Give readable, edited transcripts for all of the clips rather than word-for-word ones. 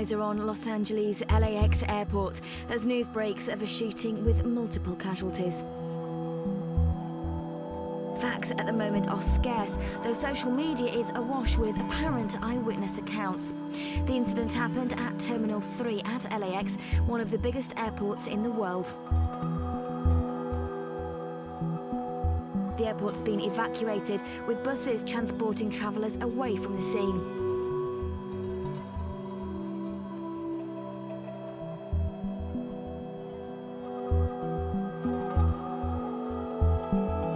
eyes are on Los Angeles' LAX airport as news breaks of a shooting with multiple casualties. Facts at the moment are scarce, though social media is awash with apparent eyewitness accounts. The incident happened at Terminal 3 at LAX, one of the biggest airports in the world. The airport's been evacuated, with buses transporting travellers away from the scene.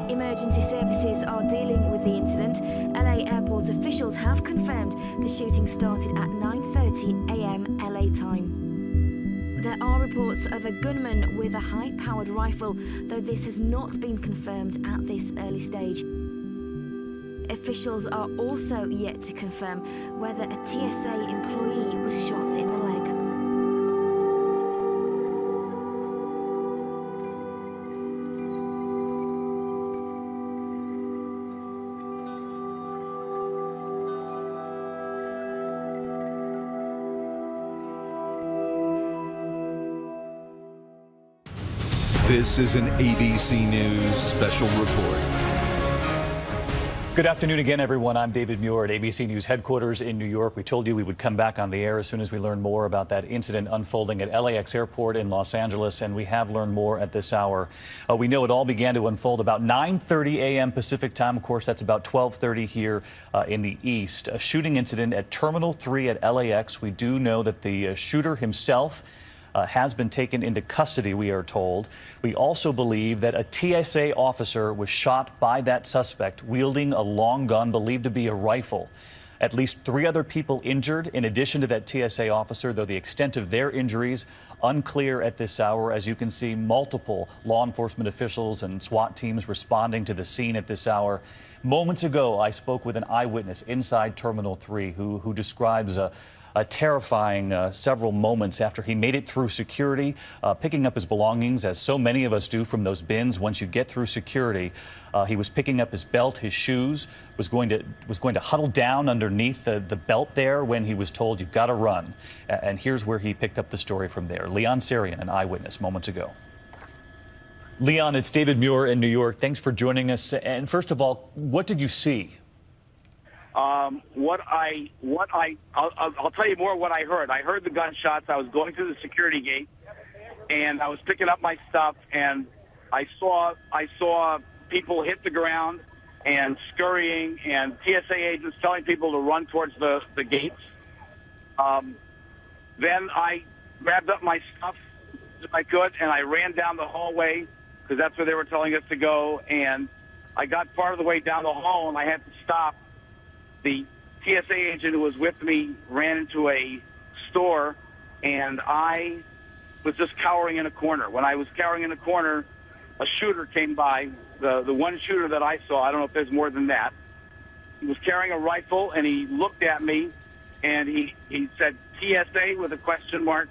Emergency services are dealing with the incident. LA airport officials have confirmed the shooting started at 9:30 a.m. LA time. There are reports of a gunman with a high-powered rifle, though this has not been confirmed at this early stage. Officials are also yet to confirm whether a TSA employee was shot in the leg. This is an ABC News special report. Good afternoon again, everyone. I'm David Muir at ABC News headquarters in New York. We told you we would come back on the air as soon as we learn more about that incident unfolding at LAX airport in Los Angeles, and we have learned more at this hour. We know it all began to unfold about 9:30 a.m. Pacific time. Of course, that's about 12:30 here in the East. A shooting incident at Terminal 3 at LAX. We do know that the shooter himself has been taken into custody, we are told. We also believe that a TSA officer was shot by that suspect wielding a long gun believed to be a rifle. At least 3 other people injured in addition to that TSA officer, though the extent of their injuries unclear at this hour. As you can see, multiple law enforcement officials and SWAT teams responding to the scene at this hour. Moments ago, I spoke with an eyewitness inside Terminal 3 who describes a terrifying several moments after he made it through security, picking up his belongings, as so many of us do from those bins. Once you get through security, he was picking up his belt, his shoes, was going to huddle down underneath the belt there when he was told, "You've got to run." And here's where he picked up the story from there. Leon Sarian, an eyewitness, moments ago. Leon, it's David Muir in New York. Thanks for joining us. And first of all, what did you see? I'll tell you more what I heard. I heard the gunshots. I was going through the security gate, and I was picking up my stuff, and I saw people hit the ground and scurrying, and TSA agents telling people to run towards the gates. Then I grabbed up my stuff if I could, and I ran down the hallway because that's where they were telling us to go. And I got part of the way down the hall, and I had to stop. The TSA agent who was with me ran into a store, and I was just cowering in a corner. When I was cowering in a corner, a shooter came by, the one shooter that I saw. I don't know if there's more than that. He was carrying a rifle, and he looked at me, and he said TSA with a question mark,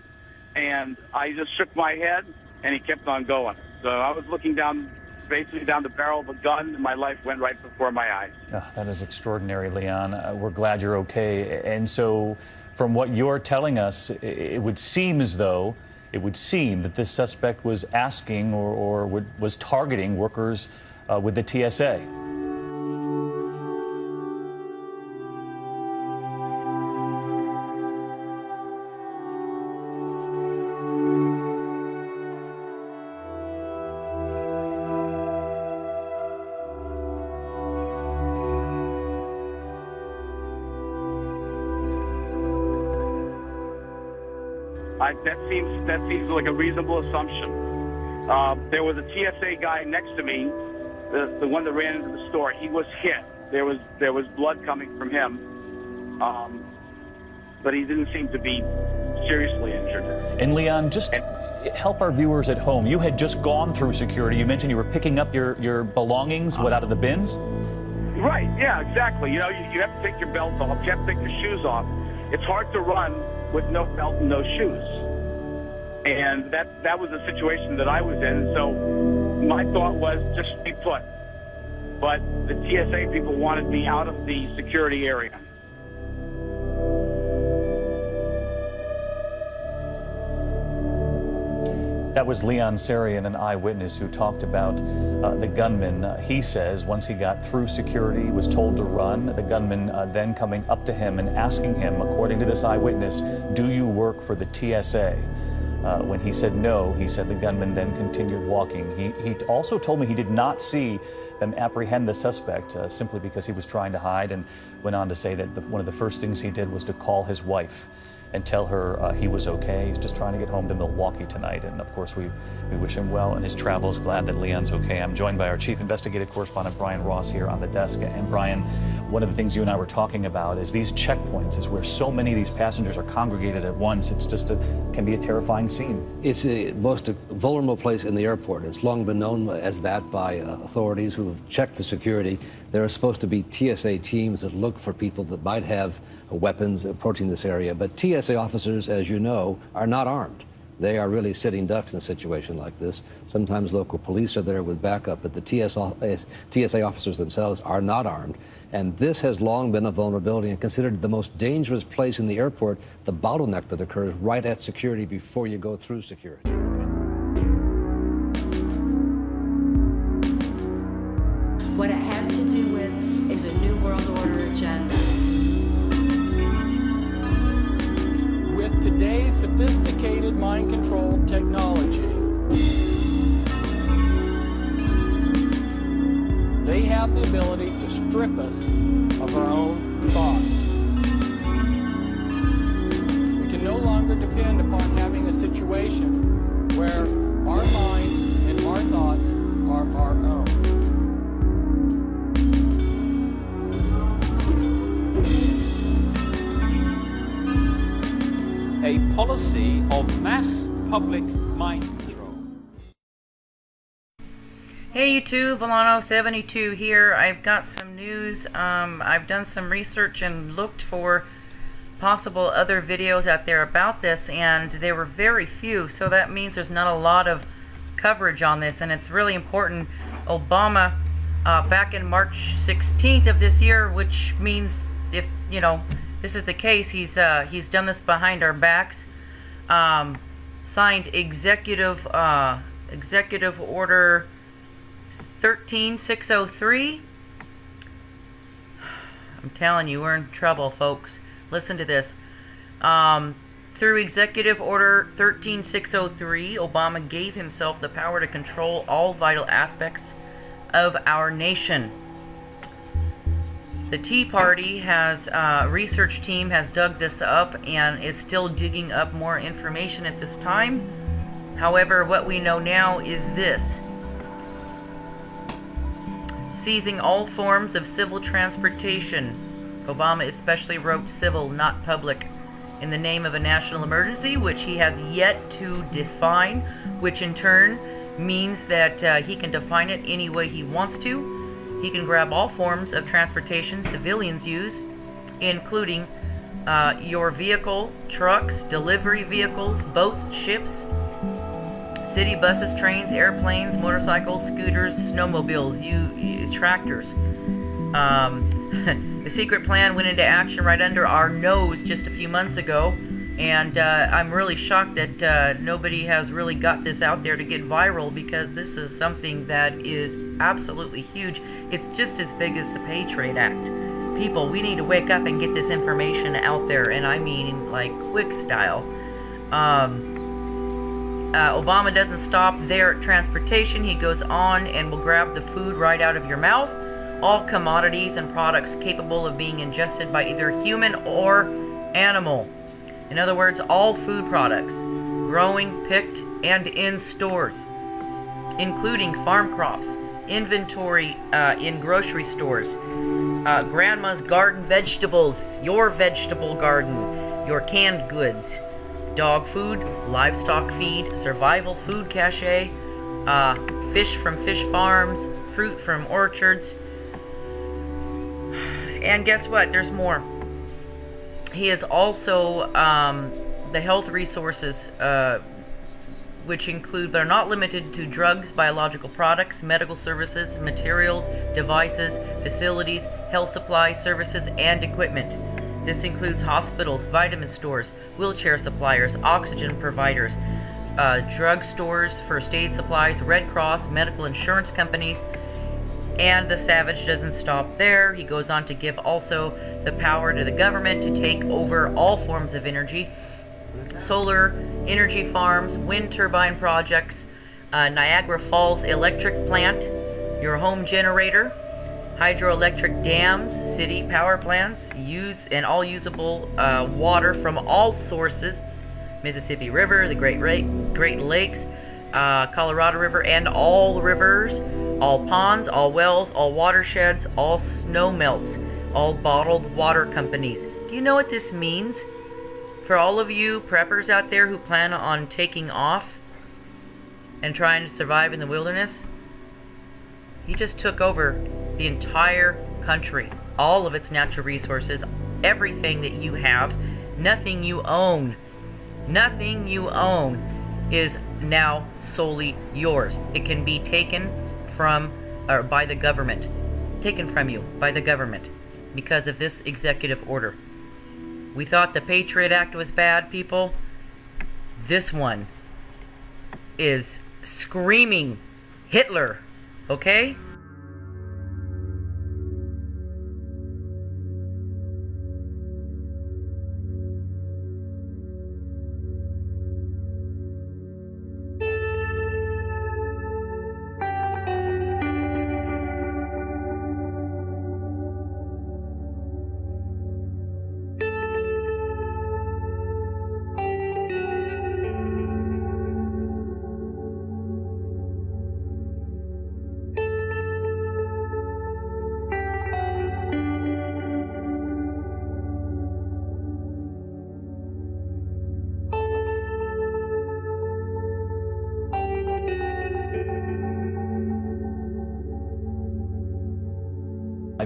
and I just shook my head, and he kept on going. So I was looking down, basically down the barrel of a gun, and my life went right before my eyes. Oh, that is extraordinary, Leon. We're glad you're okay. And so from what you're telling us, it would seem that this suspect was asking or was targeting workers with the TSA. That seems like a reasonable assumption. There was a TSA guy next to me, the one that ran into the store. He was hit. There was blood coming from him, but he didn't seem to be seriously injured. And Leon, just help our viewers at home. You had just gone through security. You mentioned you were picking up your belongings, out of the bins? Right. Yeah. Exactly. You know, you have to take your belt off. You have to take your shoes off. It's hard to run with no belt and no shoes. And that was the situation that I was in. So my thought was just stay put. But the TSA people wanted me out of the security area. That was Leon Sarian, an eyewitness who talked about the gunman. He says once he got through security, was told to run. The gunman then coming up to him and asking him, according to this eyewitness, "Do you work for the TSA?" When he said no, he said the gunman then continued walking. He also told me he did not see them apprehend the suspect simply because he was trying to hide, and went on to say that one of the first things he did was to call his wife and tell her he was okay. He's just trying to get home to Milwaukee tonight. And of course, we wish him well in his travels. Glad that Leon's okay. I'm joined by our chief investigative correspondent, Brian Ross, here on the desk. And Brian, one of the things you and I were talking about is these checkpoints, is where so many of these passengers are congregated at once. It's just can be a terrifying scene. It's the most vulnerable place in the airport. It's long been known as that by authorities who have checked the security. There are supposed to be TSA teams that look for people that might have weapons approaching this area. But TSA officers, as you know, are not armed. They are really sitting ducks in a situation like this. Sometimes local police are there with backup, but the TSA officers themselves are not armed. And this has long been a vulnerability and considered the most dangerous place in the airport, the bottleneck that occurs right at security before you go through security. What it has to do with is a new world order agenda. With today's sophisticated mind control technology, they have the ability to strip us of our own thoughts. We can no longer depend upon having a situation where our mind and our thoughts are our own. A policy of mass public mind control. Hey YouTube, Volano72 here. I've got some news. I've done some research and looked for possible other videos out there about this, and there were very few, so that means there's not a lot of coverage on this, and it's really important. Obama, back in March 16th of this year, which means if, you know, this is the case, he's done this behind our backs, signed executive order 13603. I'm telling you, we're in trouble, folks. Listen to this. Through executive order 13603, Obama gave himself the power to control all vital aspects of our nation. The Tea Party has research team has dug this up and is still digging up more information at this time. However, what we know now is this: seizing all forms of civil transportation. Obama especially wrote civil, not public, in the name of a national emergency, which he has yet to define, which in turn means that he can define it any way he wants to. He can grab all forms of transportation civilians use, including your vehicle, trucks, delivery vehicles, boats, ships, city buses, trains, airplanes, motorcycles, scooters, snowmobiles, tractors. The secret plan went into action right under our nose just a few months ago, and I'm really shocked that nobody has really got this out there to get viral, because this is something that is absolutely huge. It's just as big as the Pay Trade Act. People, we need to wake up and get this information out there, and I mean like quick style. Obama doesn't stop there at transportation. He goes on and will grab the food right out of your mouth. All commodities and products capable of being ingested by either human or animal. In other words, all food products, growing, picked, and in stores, including farm crops, inventory in grocery stores, grandma's garden vegetables, your vegetable garden, your canned goods, dog food, livestock feed, survival food cache, fish from fish farms, fruit from orchards. And guess what? There's more. He is also the health resources, which include but are not limited to drugs, biological products, medical services, materials, devices, facilities, health supply services, and equipment. This includes hospitals, vitamin stores, wheelchair suppliers, oxygen providers, drugstores, first aid supplies, Red Cross, medical insurance companies. And the savage doesn't stop there. He goes on to give also the power to the government to take over all forms of energy. Solar energy farms, wind turbine projects, Niagara Falls electric plant, your home generator, hydroelectric dams, city power plants, and all usable water from all sources, Mississippi River, the Great Lakes, Colorado River, and all rivers, all ponds, all wells, all watersheds, all snow melts, all bottled water companies. Do you know what this means? For all of you preppers out there who plan on taking off and trying to survive in the wilderness, he just took over the entire country, all of its natural resources, everything that you have, nothing you own is now solely yours. It can be taken from or by the government, taken from you by the government because of this executive order. We thought the Patriot Act was bad, people. This one is screaming Hitler, okay?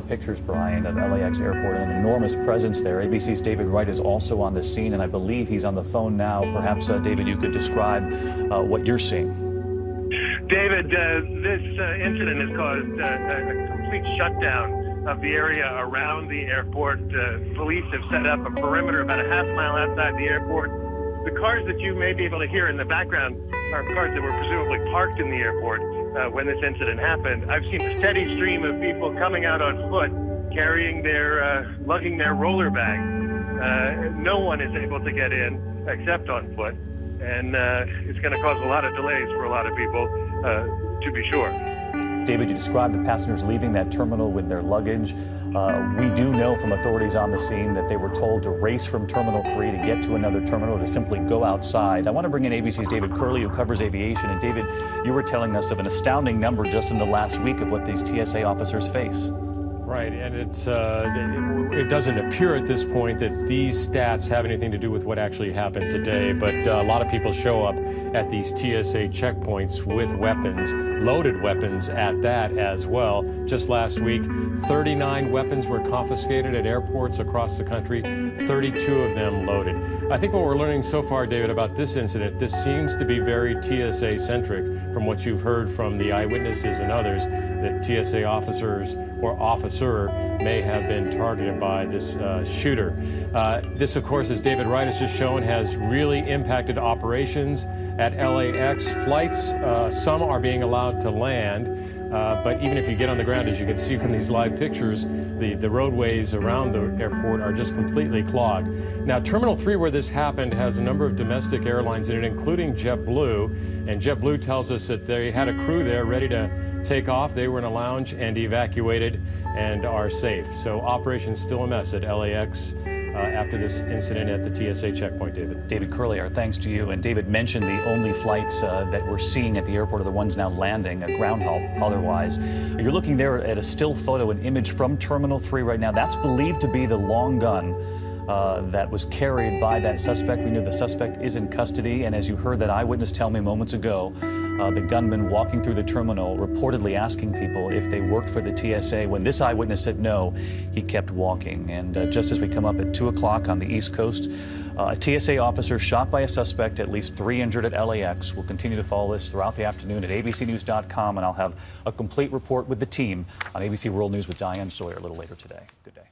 Pictures, Brian, of LAX airport, an enormous presence there. ABC's David Wright is also on the scene, and I believe he's on the phone now. Perhaps, David, you could describe what you're seeing. David, this incident has caused a complete shutdown of the area around the airport. Police have set up a perimeter about a half mile outside the airport. The cars that you may be able to hear in the background are cars that were presumably parked in the airport when this incident happened. I've seen a steady stream of people coming out on foot, carrying lugging their roller bags. No one is able to get in except on foot, and it's going to cause a lot of delays for a lot of people, to be sure. David, you described the passengers leaving that terminal with their luggage. We do know from authorities on the scene that they were told to race from Terminal 3 to get to another terminal, to simply go outside. I want to bring in ABC's David Curley, who covers aviation. And David, you were telling us of an astounding number just in the last week of what these TSA officers face. Right, and it doesn't appear at this point that these stats have anything to do with what actually happened today, but a lot of people show up at these TSA checkpoints with weapons, loaded weapons at that as well. Just last week, 39 weapons were confiscated at airports across the country, 32 of them loaded. I think what we're learning so far, David, about this incident, this seems to be very TSA-centric from what you've heard from the eyewitnesses and others, that TSA officers or officer may have been targeted by this shooter. This, of course, as David Wright has just shown, has really impacted operations at LAX. Flights, some are being allowed to land, but even if you get on the ground, as you can see from these live pictures, the roadways around the airport are just completely clogged. Now, Terminal 3, where this happened, has a number of domestic airlines in it, including JetBlue, and JetBlue tells us that they had a crew there ready to take off. They were in a lounge and evacuated and are safe. So operation's still a mess at LAX after this incident at the TSA checkpoint, David. David Curley, our thanks to you. And David mentioned the only flights that we're seeing at the airport are the ones now landing, ground halt otherwise. You're looking there at a still photo, an image from Terminal 3 right now. That's believed to be the long gun that was carried by that suspect. We know the suspect is in custody, and as you heard that eyewitness tell me moments ago, the gunman walking through the terminal reportedly asking people if they worked for the TSA. When this eyewitness said no, he kept walking. And just as we come up at 2 o'clock on the East Coast, a TSA officer shot by a suspect, at least 3 injured at LAX. We'll continue to follow this throughout the afternoon at abcnews.com, and I'll have a complete report with the team on ABC World News with Diane Sawyer a little later today. Good day.